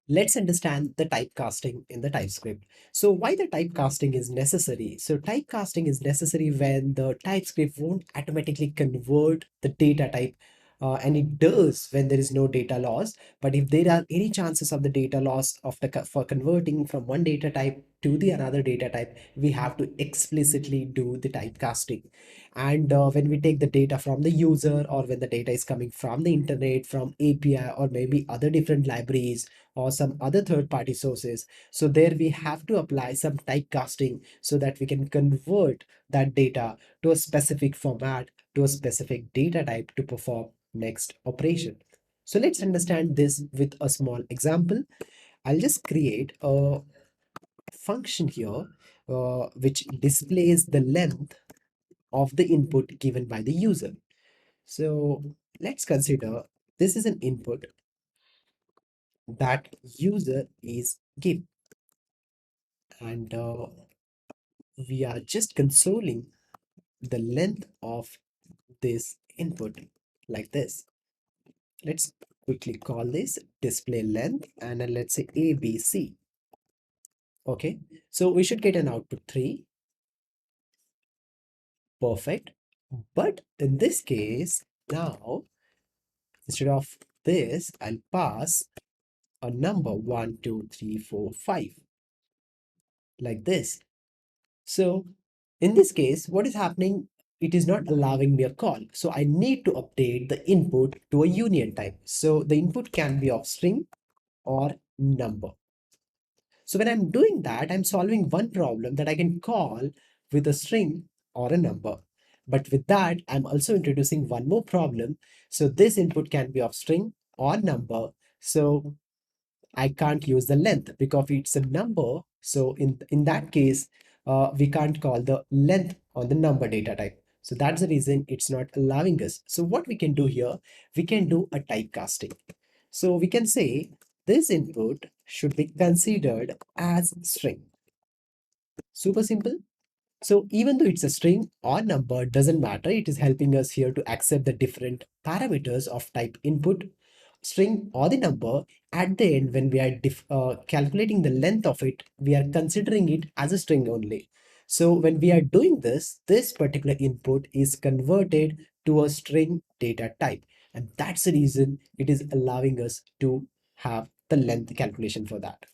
Let's understand the typecasting in the TypeScript. So why the typecasting is necessary? So typecasting is necessary when the TypeScript won't automatically convert the data type, and it does when there is no data loss. But if there are any chances of the data loss of for converting from one data type to the another data type, we have to explicitly do the typecasting. And when we take the data from the user, or when the data is coming from the internet, from API, or maybe other different libraries or some other third-party sources, so there we have to apply some typecasting so that we can convert that data to a specific format, to a specific data type to perform next operation. So let's understand this with a small example. I'll just create a function here, which displays the length of the input given by the user. So let's consider this is an input that user is given, and we are just consoling the length of this input like this. Let's quickly call this display length, and then let's say ABC. Okay, so we should get an output 3. Perfect. But in this case, now instead of this, I'll pass a number 1, 2, 3, 4, 5 like this. So in this case, what is happening? It is not allowing me a call. So I need to update the input to a union type. So the input can be of string or number. So when I'm doing that, I'm solving one problem that I can call with a string or a number. But with that, I'm also introducing one more problem. So this input can be of string or number. So I can't use the length because it's a number. So in that case, we can't call the length on the number data type. So that's the reason it's not allowing us. So what we can do here, we can do a typecasting. So we can say this input should be considered as string. Super simple. So even though it's a string or number, doesn't matter. It is helping us here to accept the different parameters of type input, string or the number. At the end, when we are calculating the length of it, we are considering it as a string only. So when we are doing this, this particular input is converted to a string data type. And that's the reason it is allowing us to have the length calculation for that.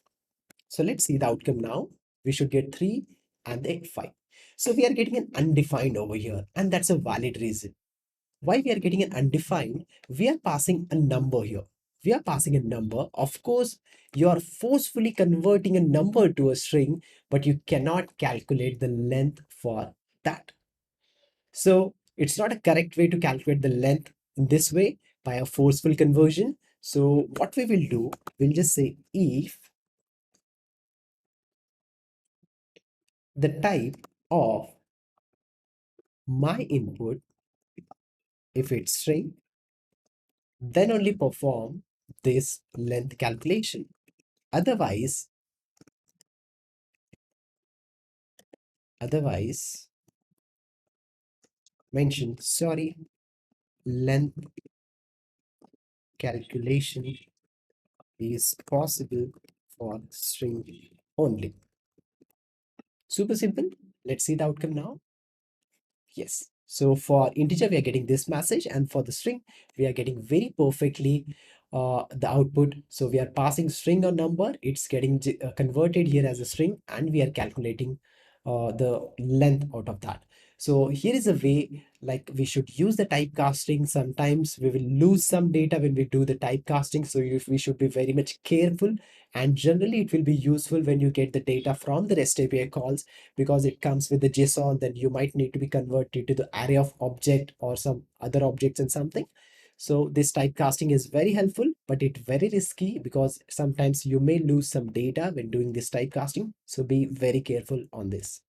So let's see the outcome now. We should get 3 and the 5. So we are getting an undefined over here, and that's a valid reason. Why we are getting an undefined? We are passing a number here. We are passing a number. Of course, you are forcefully converting a number to a string, but you cannot calculate the length for that. So it's not a correct way to calculate the length in this way by a forceful conversion. So what we will do, we'll just say if the type of my input, if it's string, then only perform this length calculation. Otherwise, otherwise mention, sorry, length calculation is possible for string only. Super simple. Let's see the outcome now. Yes. So for integer, we are getting this message, and for the string, we are getting very perfectly the output. So we are passing string or number, it's getting converted here as a string, and we are calculating the length out of that. So here is a way like we should use the typecasting. Sometimes we will lose some data when we do the typecasting. So we should be very much careful. And generally, it will be useful when you get the data from the REST API calls, because it comes with the JSON, then you might need to be converted to the array of object or some other objects and something. So this typecasting is very helpful, but it's very risky because sometimes you may lose some data when doing this typecasting. So be very careful on this.